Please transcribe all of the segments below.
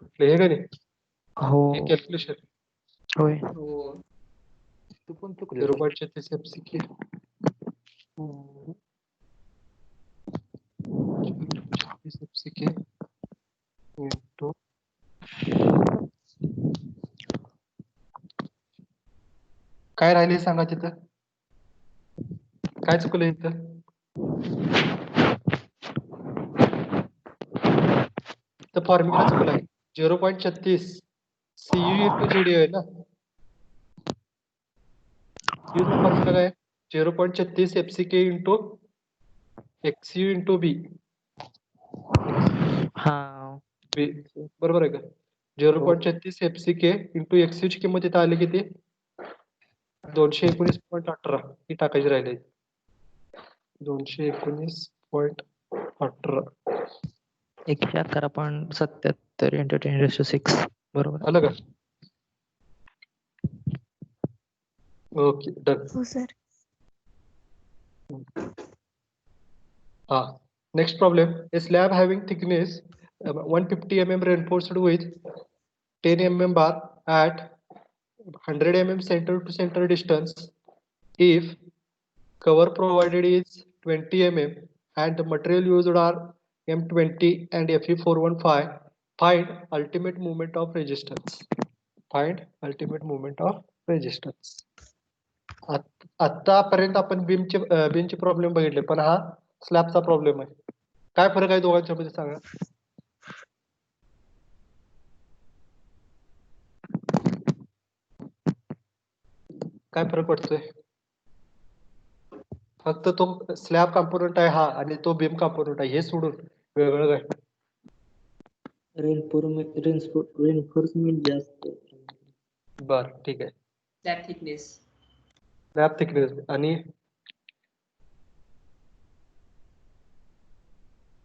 हे का नाही हो हे कॅल्क्युलेशन होय. हो तू पण चुकले 0.36 एफसीके एफसीके इंटू काय राहिले सांगा तिथं काय चुकलं इथं तर फॉर्म्युला चुकला आहे 0.36 सीयू इंटू जेडी आहे ना यूज फॉर्म्युला काय 0.36 एफसीके इंटू एक्सयू इंटू बी हा बरोबर आहे का 0.36 एफसीके इंटू एक्सयू ची किंमत इथं आली किती 219.18 ही टाकायची राहिली 219.18 111.77 इंटू 10⁶ बरोबर. आलं का ओके डन हो sir. Next problem, a slab having thickness 150 mm reinforced with 10 mm bar at 100 mm center to center distance. If cover provided is 20 mm and the material used are M20 and Fe415, find ultimate moment of resistance. Find ultimate moment of resistance. आतापर्यंत आपण बीमचे problem बघितले पण हा स्लॅबचा problem आहे काय फरक आहे दोघांच्या मध्ये सांगा काय फरक पडतोय फक्त तो स्लॅब कॉम्पोनंट आहे हा आणि तो बीम कॉम्पोनंट आहे हे सोडून वेगळं काय रेनफोर्समेंट जास्त बर ठीक आहे स्लॅब थिकनेस स्लॅब थिकनेस आणि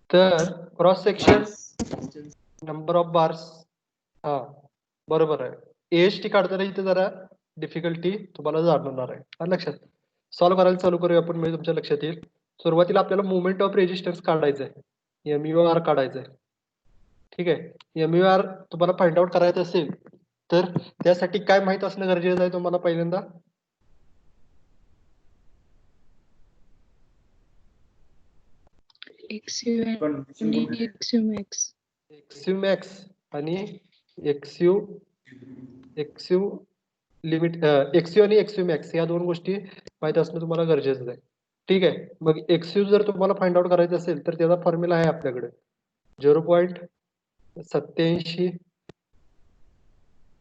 तर cross section number of bars हा बरोबर आहे एएसटी काढताना इथे जरा डिफिकल्टी तुम्हाला जाणवणार आहे हा लक्षात सॉल्व्ह करायला चालू करूया आपण म्हणजे तुमच्या लक्षात येईल सुरुवातीला आपल्याला मुवमेंट ऑफ रेजिस्टन्स काढायचं आहे एमयूआर काढायचं आहे ठीक आहे एमयूआर तुम्हाला फाइंड आउट करायचं असेल तर त्यासाठी काय माहित असणं गरजेचं आहे तुम्हाला पहिल्यांदा एक्सयू मॅक्स आणि एक्सयू लिमिट एक्सयू आणि एक्सयू मॅक्स या दोन गोष्टी माहित असणं तुम्हाला गरजेचं आहे ठीक आहे मग एक्सयू जर तुम्हाला फाइंड आउट करायचं असेल तर त्याचा फॉर्म्युला आहे आपल्याकडे 0.87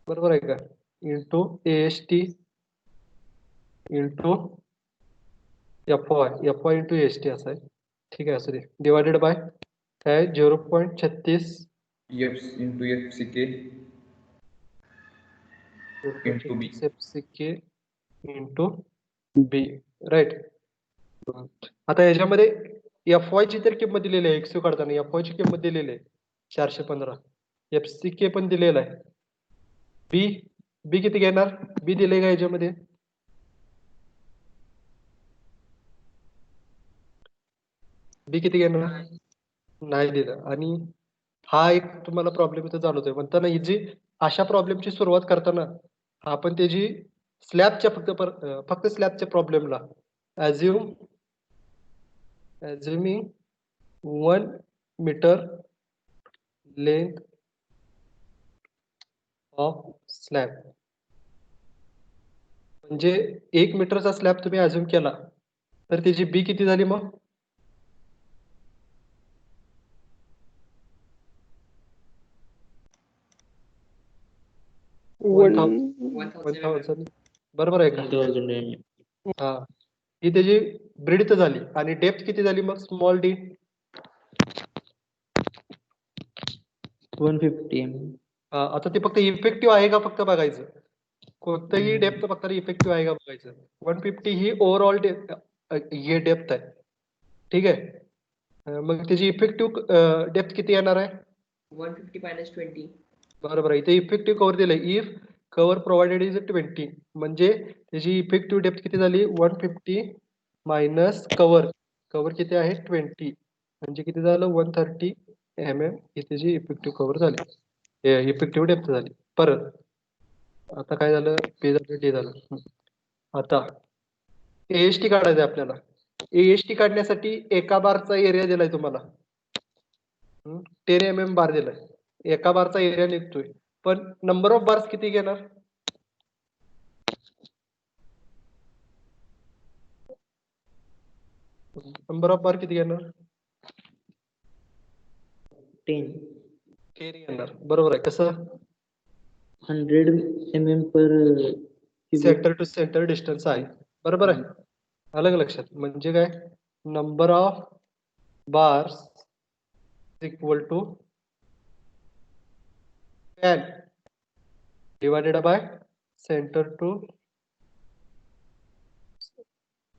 बरोबर आहे का into AST into FY into AST असं आहे ठीक आहे असं दे डिवायडेड बाय काय 0.36 इंटू एफसीके इंटू बी एफसीके इंटू बी राईट आता याच्यामध्ये एफवाय ची तर किंमत दिलेली आहे एक्सयू काढताना एफवाय ची किंमत दिलेली आहे 415 एफसीके पण दिलेला आहे बी किती घेणार बी दिले का याच्यामध्ये बी किती घेणार नाही दिलं आणि हा एक तुम्हाला प्रॉब्लेम इथं जाणवतोय म्हणताना ही जी अशा प्रॉब्लेमची सुरुवात करताना आपण त्याची स्लॅबच्या फक्त स्लॅबच्या प्रॉब्लेमला assuming 1 meter length of slab म्हणजे 1 मीटरचा स्लॅब तुम्ही अज्युम केला तर त्याची बी किती झाली मग 1000 बरोबर आहे का हा ही त्याची ब्रीडथ झाली आणि डेप्थ किती झाली मग स्मॉल डी 150 आता ते फक्त इफेक्टिव्ह आहे का फक्त बघायचं कोणतंही डेप्थ फक्त इफेक्टिव्ह आहे का बघायचं 150 ही ओव्हरऑल हे डेप्थ आहे ठीक आहे मग त्याची इफेक्टिव्ह डेप्थ किती येणार आहे 150 - 20 बरोबर आहे इथे इफेक्टिव्ह कव्हर दिलंय इफ कव्हर प्रोव्हाइडेड इज 20 म्हणजे त्याची इफेक्टिव्ह डेप्थ किती झाली 150 मायनस कव्हर किती आहे 20 म्हणजे किती झालं 130 mm ही त्याची इफेक्टिव्ह कव्हर झाली इफेक्टिव्ह डेप्थ झाली. परत आता काय झालं, पे झालं, डी झालं. आता एएसटी काढायचं आहे आपल्याला. एएसटी काढण्यासाठी एका बारचा एरिया दिलाय तुम्हाला, 10 mm बार दिलाय. एका बारचा एरिया निघतोय, पण नंबर ऑफ बार्स किती घेणार? नंबर ऑफ बार किती घेणार? 10. 10 घेणार. बरोबर आहे. कसं? 100 mm per centre to centre distance आहे. बरोबर आहे. आलं का लक्षात? म्हणजे काय, number of bars equal to span divided by centre to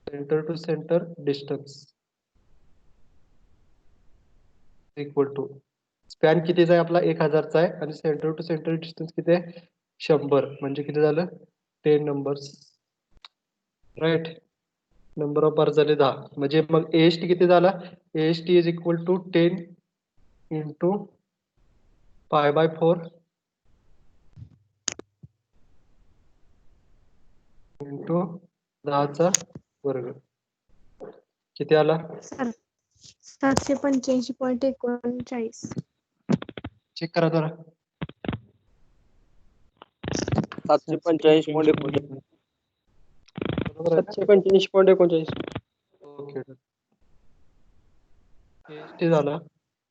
centre distance equal to span कितीचा आहे आपला? 1000चा आहे. आणि सेंटर टू सेंटर डिस्टन्स किती आहे? 100. म्हणजे किती झालं? 10 numbers. Right. Number of bar झाले 10. म्हणजे मग एएसटी किती झाला? AST is equal to 10 into π/4 into 10चा वर्ग. किती आला? 785.39. चेक करा जरा. 745.39. बरोबर आहे ना? 745.39. ओके. एएसटी झाला.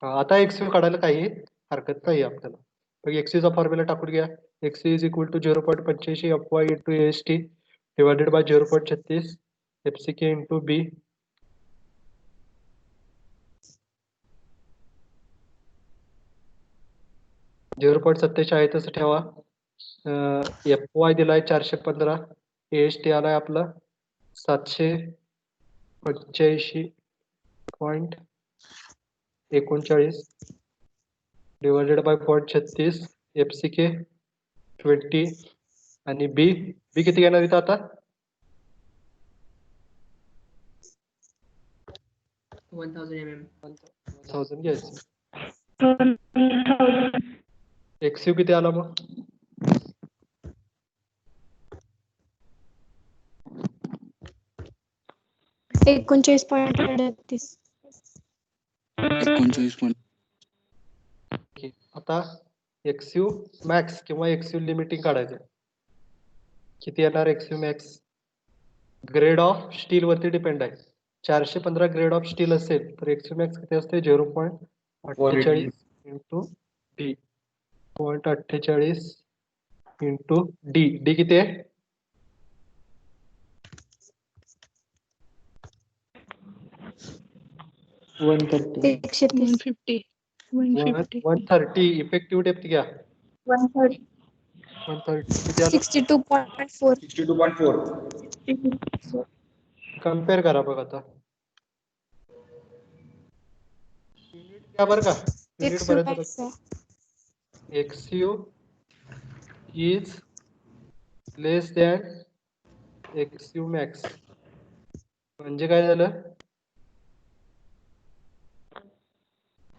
आता एक्सयू काढायला काही हरकत नाही आपल्याला. मग एक्सयूचा फॉर्म्युला टाकून घ्या. XU is equal to 0.85 FY into AST divided by 0.36 FCK into B. आहे तसं ठेवा. FY दिलाय 415. एएसटी आलाय आपला 785.39 डिवायडेड बाय 0.36 FCK 20 आणि बी किती घेणार इथं आता? 1000 mm. 1000 घ्यायचं. एक्सयू किती आला मग? एकोणचाळीस पॉईंट 38. आता एक्सयू मॅक्स किंवा एक्सयू लिमिटिंग काढायचं. किती येणार एक्सयू मॅक्स? ग्रेड ऑफ स्टील वरती डिपेंड आहे. 415 ग्रेड ऑफ स्टील असेल तर एक्सयू मॅक्स किती असते? 0.48 into D. 0.48 into D. D किती आहे? 130. 150. 130. इफेक्टिव्ह डेप्थ घ्या. 130. 130 किती आलं? 62.4. 62.4. कम्पेअर करा बघ आता. युनिट घ्या बरं का. युनिट बरेच XU is less than XU max. म्हणजे काय झालं?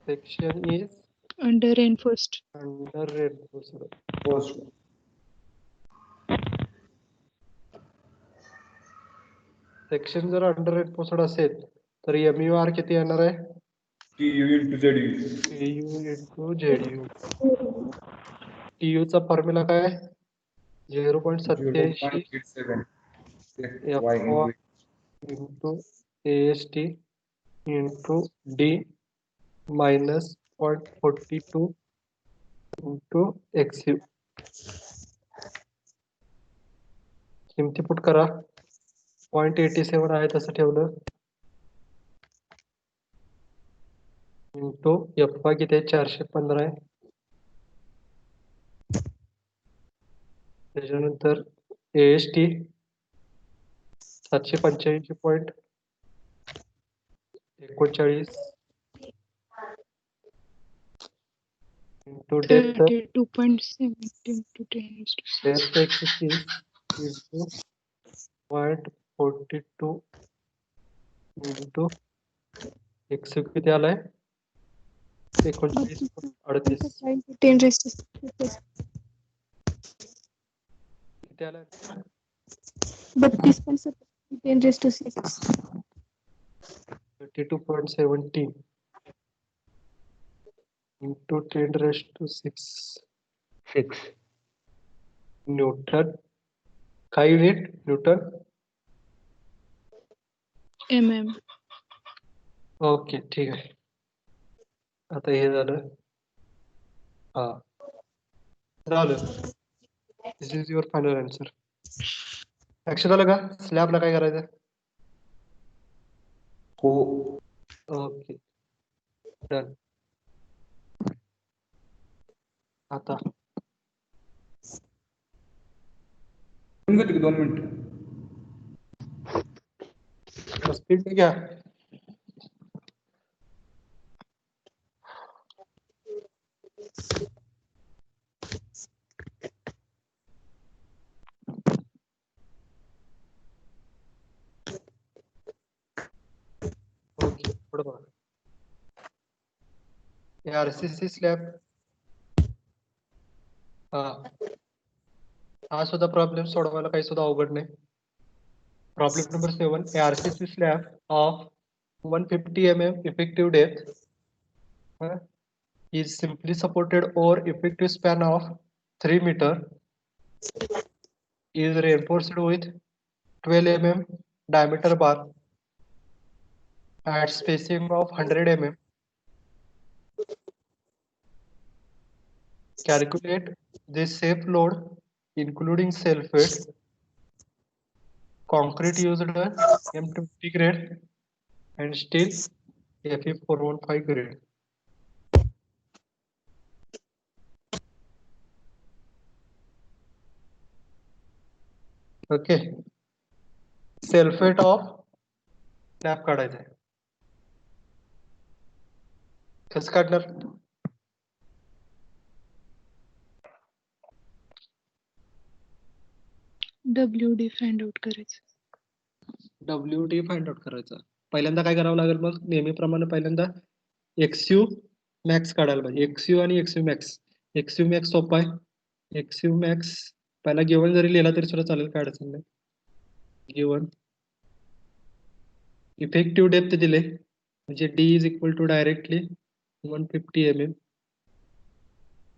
Section is Under reinforced. Under reinforced. Section जर अंडर रेन्फोर्स्ड असेल तर MUR किती येणार आहे? TU into ZU. TU into ZU. TU चा फॉर्म्युला काय? 0.87 0.87. FY into AST into D minus 0.42 into XU. किमती पुट करा. 0.87 आहे तसं ठेवलं इंटू FY किती आहे? 415 आहे. त्याच्यानंतर AST 785.39 into depth 2.70 into 10 is to 6. Depth axis into 0.42 into x किती आलाय? 39.38 10 raised to 6. किती आलं? 32.7 10 raised to 6. 32.17 into 10 raised to 6 Newton. काय युनिट? न्यूटन. mm. ओके, ठीक आहे. आता हे झालं. हा, झालं. दिस इज युअर फायनल आन्सर. लक्षात आलं का स्लॅबला काय करायचं? हो. Okay, done. आता होऊन गेली 2 मिनिट. स्पीड घ्या. ओके, पुढे बघा. RCC slab. हा सुद्धा प्रॉब्लेम सोडवायला काही सुद्धा अवघड नाही. Problem number 7. RCC slab of 150 mm effective depth is simply supported over effective span of 3 meter, is reinforced with 12 mm diameter bar at spacing of 100 mm. Calculate the safe load including self-weight, concrete used M20 grade and steel Fe415 grade. Okay, self weight of slab काढायचं आहे. कसं काढणार? WD find out करायचं. WD find out करायचं. पहिल्यांदा काय करावं लागेल? मग नेहमीप्रमाणे पहिल्यांदा XU मॅक्स काढायला पाहिजे. XU आणि XU मॅक्स. XU मॅक्स सोपा आहे. XU मॅक्स पहिला गिवन जरी लिहिला तरी सुद्धा चालेल, काय अडचण नाही. गिवन इफेक्टिव्ह डेप्थ दिले म्हणजे D is equal to directly 150 mm.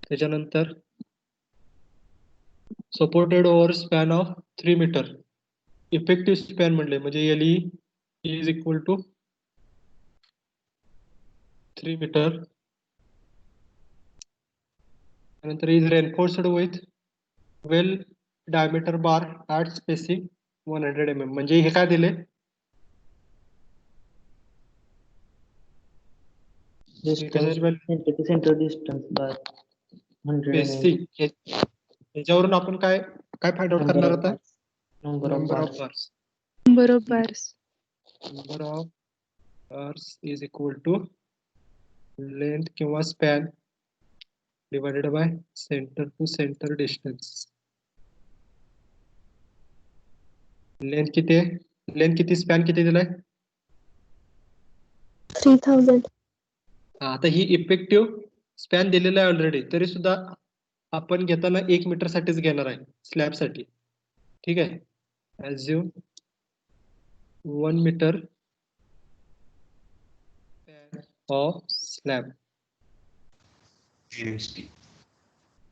त्याच्यानंतर supported over span of 3 metre. Effective span म्हणले म्हणजे LE is equal to 3 metre. त्यानंतर is reinforced with well diameter bar at spacing 100 mm. म्हणजे हे काय दिले? Centre to centre distance bar 100 mm. Basic. याच्यावरून आपण काय काय फाइंड आउट करणार आता? Number of number of bars. Bars. Number of bars. Number of bars is equal to length किंवा span divided by center to center distance. Length किती आहे? Length किती, स्पॅन किती दिलाय? 3000. आता ही इफेक्टिव्ह स्पॅन दिलेला आहे ऑलरेडी, तरी सुद्धा आपण घेताना 1 मीटर साठीच घेणार आहे स्लॅब साठी. ठीक आहे, ॲज्युम 1 मीटर ऑफ स्लॅब.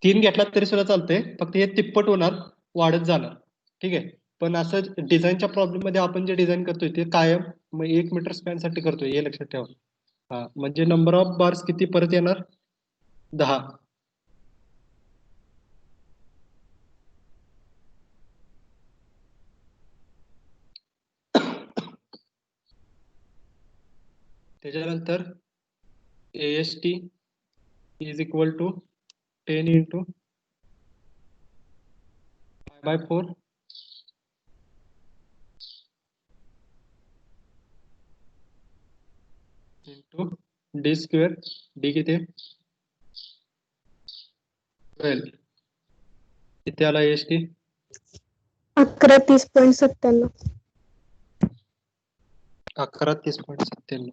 3 घेतला तरी सुद्धा चालतंय, फक्त हे तिप्पट होणार, वाढत जाणार. ठीक आहे, पण असं डिझाईनच्या प्रॉब्लेम मध्ये आपण जे डिझाईन करतोय ते कायम 1 मीटर स्पॅन साठी करतोय, हे लक्षात ठेवा. हा, म्हणजे नंबर ऑफ बार्स किती परत येणार? 10. त्याच्यानंतर AST is equal to 10 into 5/4 into D square. D किती? 12. किती आला AST? 1130.97. 1130.97.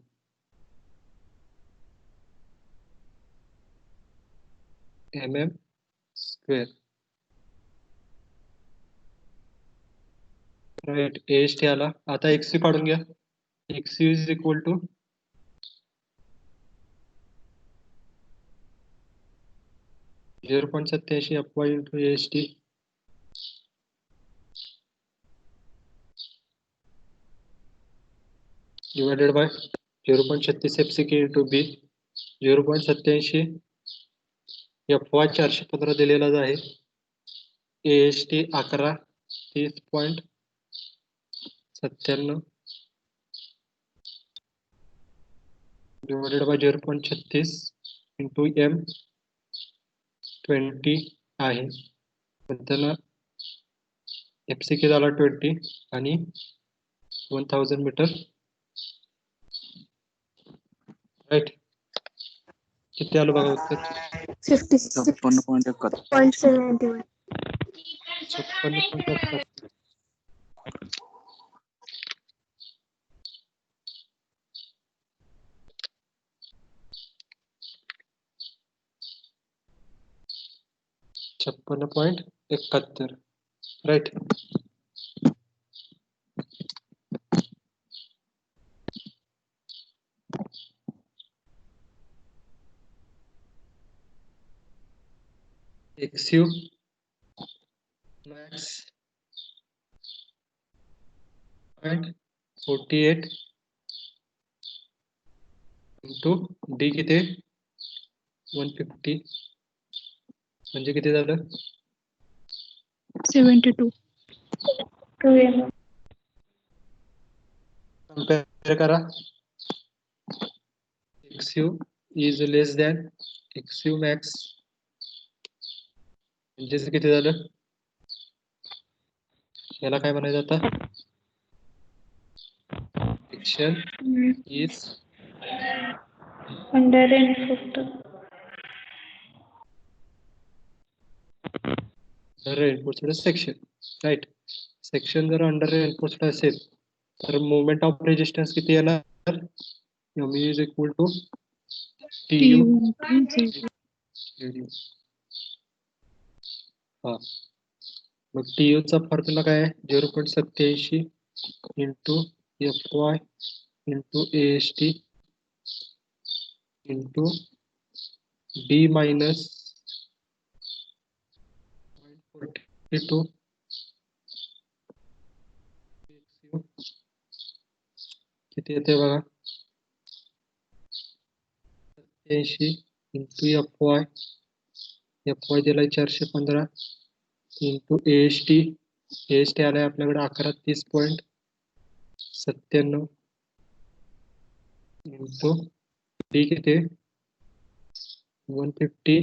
mm square. Right AST आला. आता XU काढून घ्या. XU is equal to 0.87 FY into AST divided by 0.36 FCK into B 0.87 FY 415 दिलेलाच आहे. AST 11 30.97 divided by 0.36 into M 20 आहे. नंतर FCK झाला 20 आणि 1000 मीटर. राईट. किती आलं बघा उत्तर? 56.71. 56.71. .71. Right. XU max 48 into D किती 150 म्हणजे किती झालं? 72. कंपेअर करा. XU is less than XU max म्हणजे किती झालं? याला काय म्हणायचं आता? Section is Under reinforced. reinforced section. Right. Section जर अंडर reinforced असेल तर मोमेंट ऑफ रेजिस्टन्स किती येणार? MU is equal to TU. हा. मग TU चा फॉर्म्युला काय आहे? 0.87 into FY into AST into D minus 0.42 किती येते बघा? 87 into FY दिलाय 415 into AST आलाय आपल्याकडे 1130.97 into D किती 150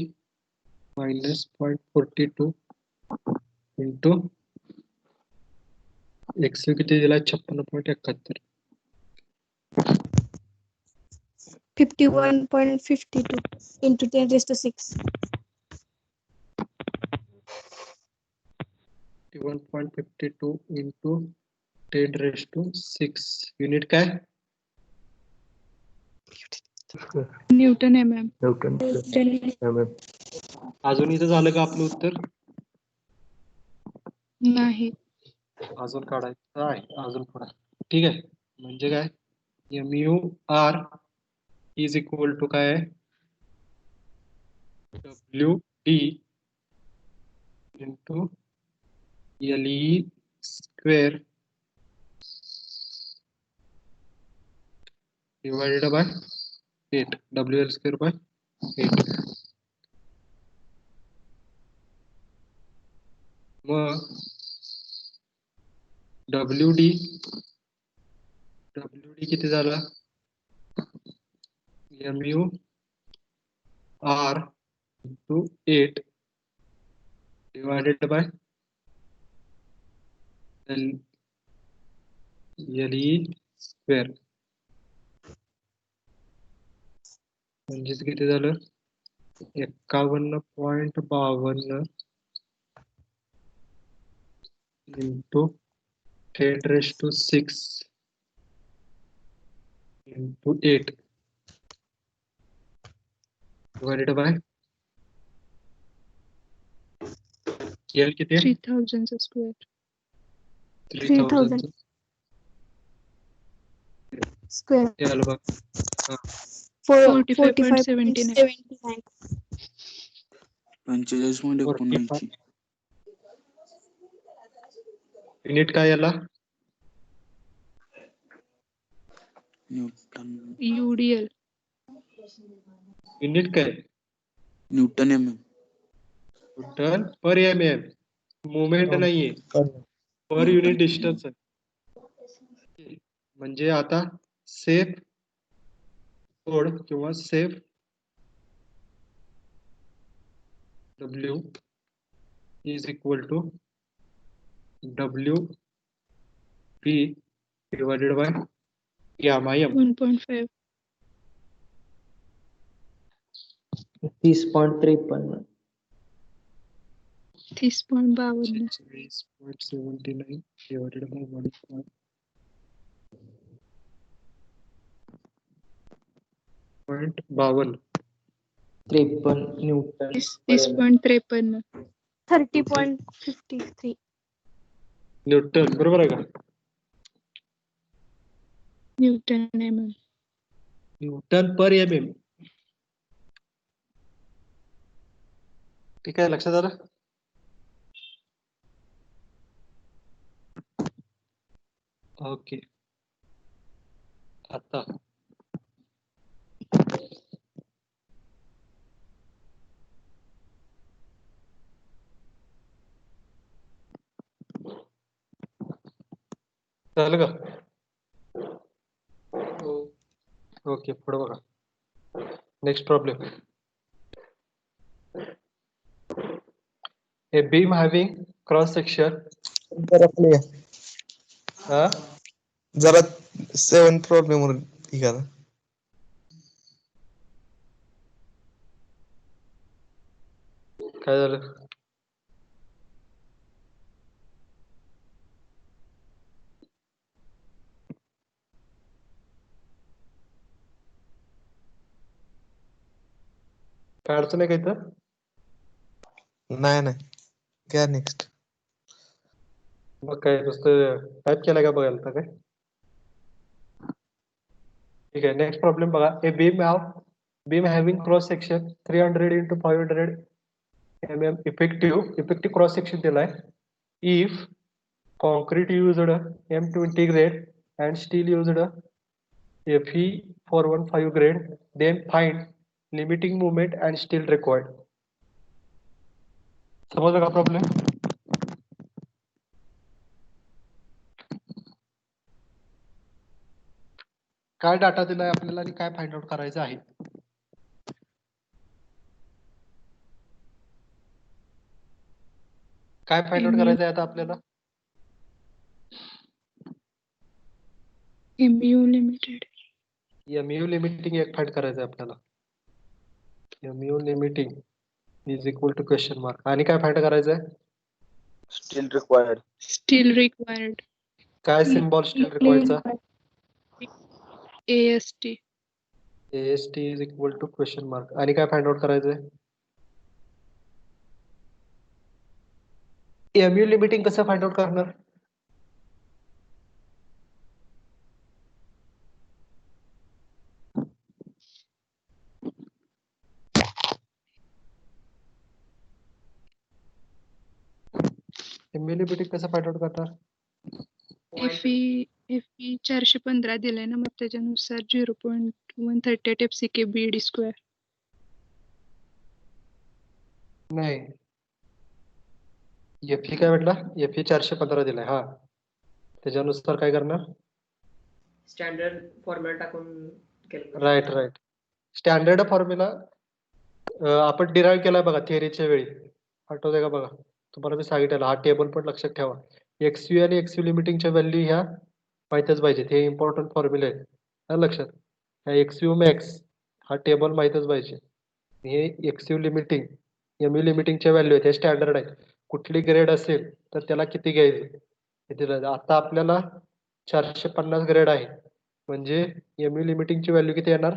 minus 0.42 into XU किती दिलाय 56.71. 51.52 into 10⁻⁶. 51.52 into 10⁻⁶. युनिट काय? Newton mm. अजून इथं झालं का आपलं उत्तर? नाही. अजून काढायचं आहे. अजून पुढे. ठीक आहे. म्हणजे काय? MUR is equal to काय आहे? WD into LE square divided by 8. WL square by 8. मग WD किती झाला? MUR into 8 divided by LE square. म्हणजेच किती झालं? 51.52 into 10⁻⁶ into 8 divided by L किती आहे 3000 स्क्वेअर 3000 स्क्वेअर एल बघ 45.79 45.79 युनिट काय याला न्यूटन UDL युनिट काय न्यूटन एम न्यूटन पर एम एम मुवमेंट नाहीये पर युनिट डिस्टन्स आहे म्हणजे आता सेफ कोड किंवा safe W is equal to WP divided by gamma m 1.5 30.53 30.52 6.79 divided by 1.52 53 Newton 30.53 30.53 Newton बरोबर आहे का न्यूटन mm न्यूटन पर M M ठीक आहे लक्षात आलं ओके आता झालं का ओके पुढे बघा next problem a beam having cross section जरा 7 प्रॉब्लेम वर ठीक आहे काय झालं काय अडचण आहे का इथं नाही काय नेक्स्ट मग काय नुसतं टाईप केलं का बघायला तर काय ठीक आहे नेक्स्ट प्रॉब्लेम बघा a beam having cross section 300 into 500 mm effective cross section दिलाय if concrete used M20 grade and steel used Fe415 grade then find limiting movement and steel required समजलं का प्रॉब्लेम काय डाटा दिलाय आपल्याला आणि काय find out करायचं आहे काय फाइंड आउट करायचं आहे आता आपल्याला MU लिमिटेड MU लिमिटिंग एक फाइंड करायचं आहे आपल्याला MU limiting is equal to question mark आणि काय फाइंड करायचं आहे स्टील रिक्वायर्ड काय सिम्बॉल स्टील रिक्वायरचा AST AST is equal to question mark आणि काय फाइंड आउट करायचं आहे MU लिमिटिंग कसं फाइंड आउट करणार MU लिमिटिंग कसं फाइंड आउट करणार FE 415 दिलाय ना मग त्याच्यानुसार 0.138 FCK BD स्क्वेअर नाही FE काय म्हटला FE 415 दिलाय हा त्याच्यानुसार काय करणार स्टँडर्ड फॉर्म्युला टाकून केलं राईट स्टँडर्ड फॉर्म्युला आपण डिराईव्ह केलाय बघा थिअरीच्या वेळी आठवतंय का बघा तुम्हाला मी सांगितलं हा टेबल पण लक्षात ठेवा XU आणि XU लिमिटिंगच्या व्हॅल्यू ह्या माहितच पाहिजेत हे इम्पॉर्टंट फॉर्म्युले आहेत हा लक्षात ह्या XU मॅक्स हा टेबल माहितच पाहिजे हे XU लिमिटिंग MU लिमिटिंगच्या व्हॅल्यू आहेत हे स्टँडर्ड आहे कुठली ग्रेड असेल तर त्याला किती घ्यायचं हे दिलं आता आपल्याला 450 ग्रेड आहे म्हणजे MU लिमिटिंगची व्हॅल्यू किती येणार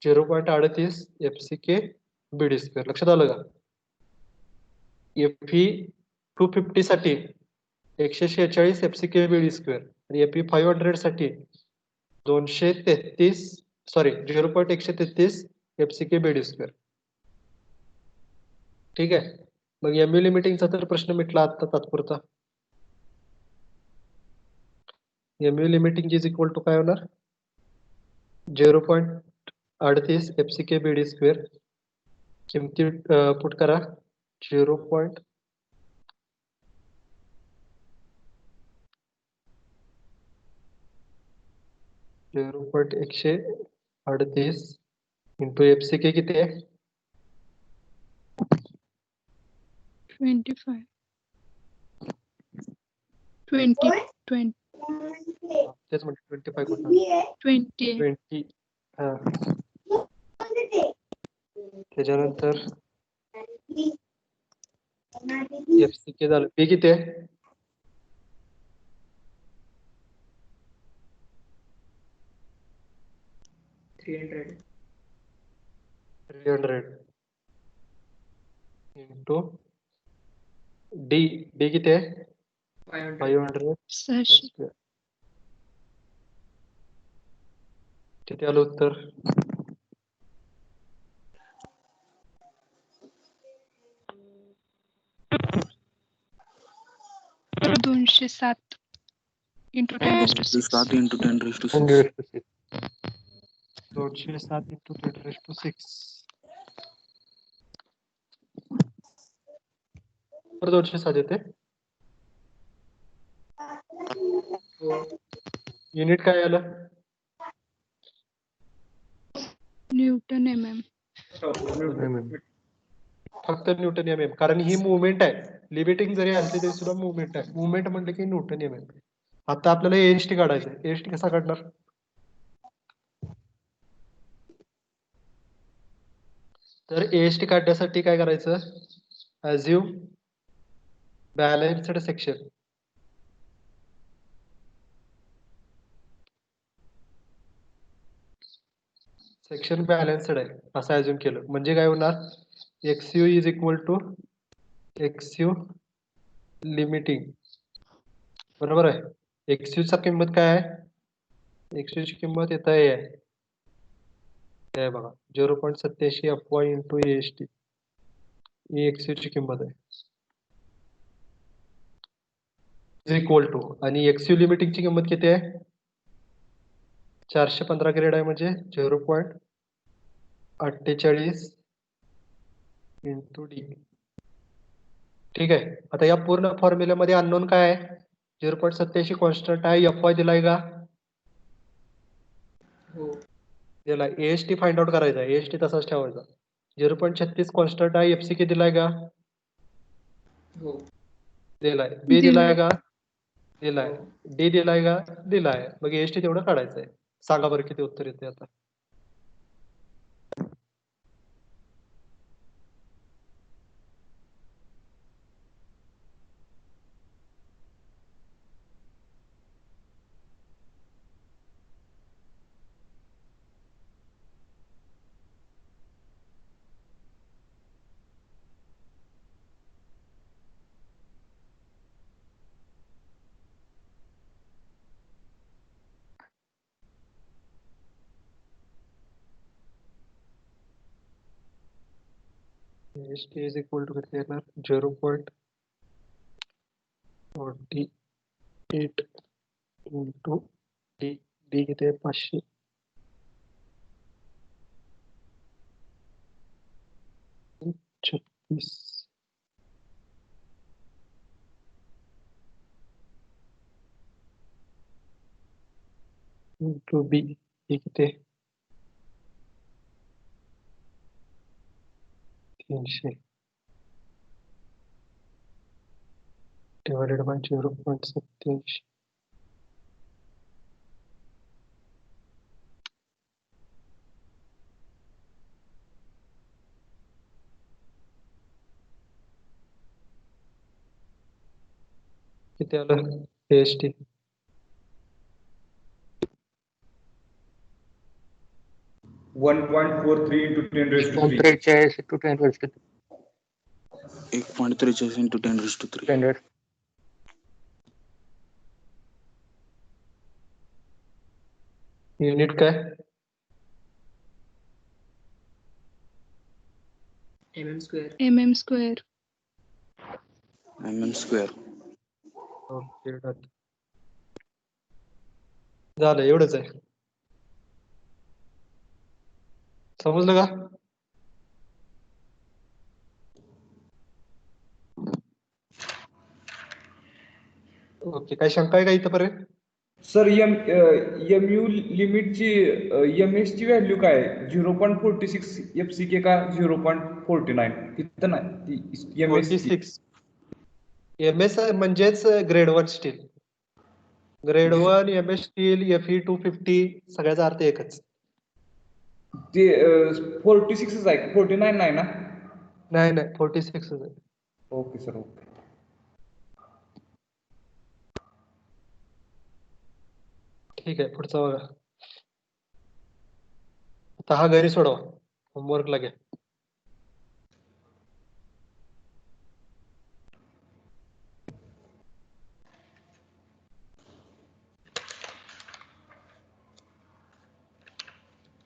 0.38 FCK BD स्क्वेअर लक्षात आलं का FE 250 साठी 146 FCK BD स्क्वेअर आणि एपी 500 साठी 233 सॉरी 0.133 FCK BD स्क्वेअर. ठीक आहे. मग एमयू लिमिटिंगचा तर प्रश्न मिटला आता तात्पुरता. MU limiting is equal to काय होणार? 0.38 FCK BD स्क्वेअर. किमती पुट करा 0.38 इंटू FCK किती आहे? 25 20 20 तेच म्हणजे 25 कुठं? 20 20 हा. त्याच्यानंतर FCK झालं. P किती आहे? 300. 300 इंटू D किती आहे? 500. 500 600 किती आलं उत्तर? तर 207 into 10 raised to 6. 7 into 10 raised to 6. 207 into 10 raised to 6. तर 207 येते. युनिट काय आलं? Newton mm. फक्त न्यूटन एम एम, कारण ही मुवमेंट आहे. लिमिटिंग जरी असली तरी सुद्धा मुवमेंट आहे. मुवमेंट म्हटलं की न्यूटन एम एम. आता आपल्याला एएसटी काढायचं आहे. एएसटी कसा काढणार? तर एएसटी काढण्यासाठी काय करायचं? Assume balanced section. Section balanced आहे असं अज्युम केलं म्हणजे काय होणार? XU is equal to XU limiting. बरोबर आहे. XU चा किंमत काय आहे? XU ची किंमत येत आहे हे बघा 0.87 FY इंटू AST. ही XU ची किंमत आहे. इज इक्वल टू आणि XU लिमिटिंग ची किंमत किती आहे? 415 ग्रेड आहे म्हणजे 0.48 इंटू D. ठीक आहे. आता या पूर्ण फॉर्म्युल्यामध्ये अननोन काय आहे? 0.87 कॉन्स्टंट आहे. FY दिलाय का? हो. दिलाय. AST फाइंड आउट करायचा आहे. AST तसाच ठेवायचा. 0.36 कॉन्स्टंट आहे. FCK दिलाय का? हो. दिलाय. B दिलाय का? दिलाय. हो. D दिलाय का? दिलाय. मग AST तेवढं काढायचं आहे. सांगा बरं किती उत्तर येते आता? AST is equal to किती येणार? 0.48 इंटू D. D किती आहे? 500. छत्तीस इंटू B. हे किती आहे? 300 डिवायडेड बाय 0.87. किती आलं AST? 1.43 into 10 raised to 3. 43 into 10 raised to 3. 1.43 into 10⁻³ standard unit काय mm². mm². mm². Okay done झालं एवढंच आहे समजलं का ओके काय शंका आहे का इथपर्यंत सर MU लिमिटची MS ची व्हॅल्यू काय आहे 0.46 FCK का 0.49 तिथं नाही MS ची 46 MS म्हणजेच grade 1 steel grade 1 MS steel FE 250 सगळ्याचा अर्थ एकच ते 46 आहे 49 नाही ना नाही नाही 46 आहे ओके सर ओके ठीक आहे पुढचा बघा आता हा घरी सोडवा होमवर्कला घ्या